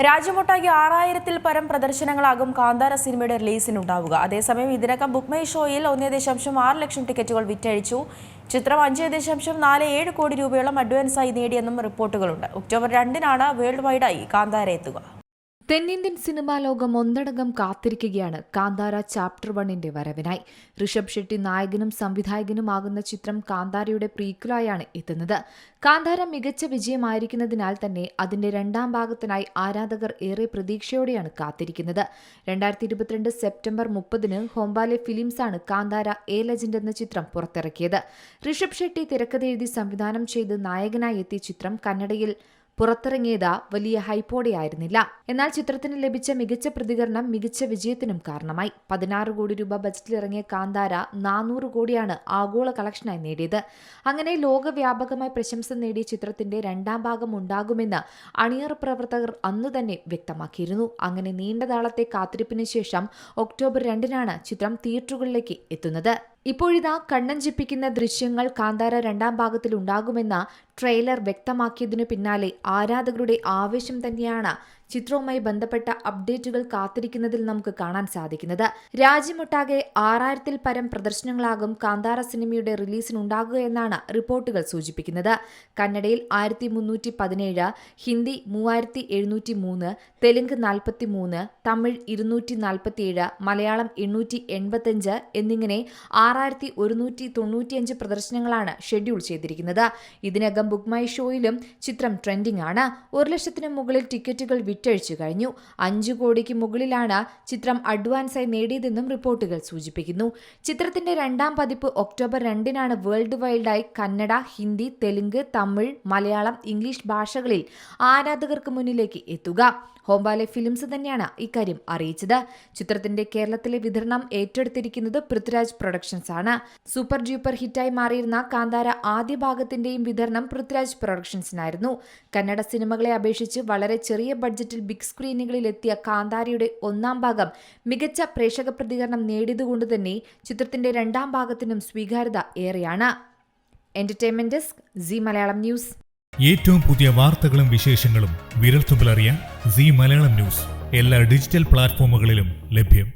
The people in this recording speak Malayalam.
രാജ്യമൊട്ടാകെ 6000-ൽ പരം പ്രദർശനങ്ങളാകും കാന്താര സിനിമയുടെ റിലീസിനുണ്ടാവുക. അതേസമയം ഇതിനകം ബുക്ക് മൈ ഷോയിൽ 1.6 ലക്ഷം ടിക്കറ്റുകൾ വിറ്റഴിച്ചു. ചിത്രം 5.47 കോടി രൂപയോളം അഡ്വാൻസായി നേടിയെന്നും റിപ്പോർട്ടുകളുണ്ട്. ഒക്ടോബർ 2-നാണ് വേൾഡ് വൈഡായി കാന്താര എത്തുക. തെന്നിന്ത്യൻ സിനിമാ ലോകം ഒന്നടങ്കം കാത്തിരിക്കുകയാണ് കാന്താര ചാപ്റ്റർ 1-ന്റെ വരവിനായി. ഋഷഭ് ഷെട്ടി നായകനും സംവിധായകനുമാകുന്ന ചിത്രം കാന്താരയുടെ പ്രീക്വലായാണ് എത്തുന്നത്. കാന്താര മികച്ച വിജയമായിരിക്കുന്നതിനാൽ തന്നെ അതിന്റെ രണ്ടാം ഭാഗത്തിനായി ആരാധകർ ഏറെ പ്രതീക്ഷയോടെയാണ് കാത്തിരിക്കുന്നത്. 2022 സെപ്റ്റംബർ 30-ന് ഹോംബാലെ ഫിലിംസാണ് കാന്താര എ ലെജൻഡ് എന്ന ചിത്രം പുറത്തിറക്കിയത്. ഋഷഭ് ഷെട്ടി തിരക്കഥയെഴുതി സംവിധാനം ചെയ്ത് നായകനായി എത്തിയ ചിത്രം കന്നഡയിൽ പുറത്തിറങ്ങിയത് വലിയ ഹൈപ്പോടെയായിരുന്നില്ല. എന്നാൽ ചിത്രത്തിന് ലഭിച്ച മികച്ച പ്രതികരണം മികച്ച വിജയത്തിനും കാരണമായി. 16 കോടി രൂപ ബജറ്റിലിറങ്ങിയ കാന്താര 400 കോടിയാണ് ആഗോള കളക്ഷനായി നേടിയത്. അങ്ങനെ ലോകവ്യാപകമായി പ്രശംസ നേടിയ ചിത്രത്തിന്റെ രണ്ടാം ഭാഗം ഉണ്ടാകുമെന്ന് അണിയറ പ്രവർത്തകർ അന്നു തന്നെ വ്യക്തമാക്കിയിരുന്നു. അങ്ങനെ നീണ്ട നാളത്തെ കാത്തിരിപ്പിന് ശേഷം ഒക്ടോബർ 2-നാണ് ചിത്രം തിയേറ്ററുകളിലേക്ക് എത്തുന്നത്. ഇപ്പോഴിതാ കണ്ണഞ്ചിപ്പിക്കുന്ന ദൃശ്യങ്ങൾ കാന്താര രണ്ടാം ഭാഗത്തിൽ ഉണ്ടാകുമെന്ന ട്രെയിലർ വ്യക്തമാക്കിയതിനു പിന്നാലെ ആരാധകരുടെ ആവേശം തന്നെയാണ് ചിത്രവുമായി ബന്ധപ്പെട്ട അപ്ഡേറ്റുകൾ കാത്തിരിക്കുന്നതിൽ നമുക്ക് കാണാൻ സാധിക്കുന്നത്. രാജ്യമൊട്ടാകെ 6000-ൽ പരം പ്രദർശനങ്ങളാകും കാന്താര സിനിമയുടെ റിലീസിനുണ്ടാകുക എന്നാണ് റിപ്പോർട്ടുകൾ സൂചിപ്പിക്കുന്നത്. കന്നഡയിൽ 1317, ഹിന്ദി 3703, തെലുങ്ക് 43, തമിഴ് 247, മലയാളം 885 എന്നിങ്ങനെ 6195 പ്രദർശനങ്ങളാണ് ഷെഡ്യൂൾ ചെയ്തിരിക്കുന്നത്. ഇതിനകം ബുക്ക് മൈ ഷോയിലും ചിത്രം ട്രെൻഡിംഗ് ആണ്. 1 ലക്ഷത്തിന് മുകളിൽ ടിക്കറ്റുകൾ വിറ്റഴിച്ചു കഴിഞ്ഞു. 5 കോടിക്ക് മുകളിലാണ് ചിത്രം അഡ്വാൻസായി നേടിയതെന്നും റിപ്പോർട്ടുകൾ സൂചിപ്പിക്കുന്നു. ചിത്രത്തിന്റെ രണ്ടാം പതിപ്പ് ഒക്ടോബർ 2-നാണ് വേൾഡ് വൈഡായി കന്നഡ, ഹിന്ദി, തെലുങ്ക്, തമിഴ്, മലയാളം, ഇംഗ്ലീഷ് ഭാഷകളിൽ ആരാധകർക്ക് മുന്നിലേക്ക് എത്തുക. ഹോംബാലെ ഫിലിംസ് തന്നെയാണ് ഇക്കാര്യം അറിയിച്ചത്. ചിത്രത്തിന്റെ കേരളത്തിലെ വിതരണം ഏറ്റെടുത്തിരിക്കുന്നത് പൃഥ്വിരാജ് പ്രൊഡക്ഷൻസ് ആണ്. സൂപ്പർ ഡ്യൂപ്പർ ഹിറ്റായി മാറിയിരുന്ന കാന്താര ആദ്യ ഭാഗത്തിന്റെയും വിതരണം പൃഥ്വിരാജ് പ്രൊഡക്ഷൻസിനായിരുന്നു. കന്നഡ സിനിമകളെ അപേക്ഷിച്ച് വളരെ ചെറിയ ബഡ്ജറ്റിൽ ബിഗ് സ്ക്രീനുകളിൽ എത്തിയ കാന്താരയുടെ ഒന്നാം ഭാഗം മികച്ച പ്രേക്ഷക പ്രതികരണം നേടിയതുകൊണ്ട് തന്നെ ചിത്രത്തിന്റെ രണ്ടാം ഭാഗത്തിനും സ്വീകാര്യത ഏറെയാണ്. Entertainment desk, C Malayalam news. ഏറ്റവും പുതിയ വാർത്തകളും വിശേഷങ്ങളും വിരൽത്തുമ്പിലറിയാൻ സി മലയാളം ന്യൂസ് എല്ലാ ഡിജിറ്റൽ പ്ലാറ്റ്ഫോമുകളിലും ലഭ്യം.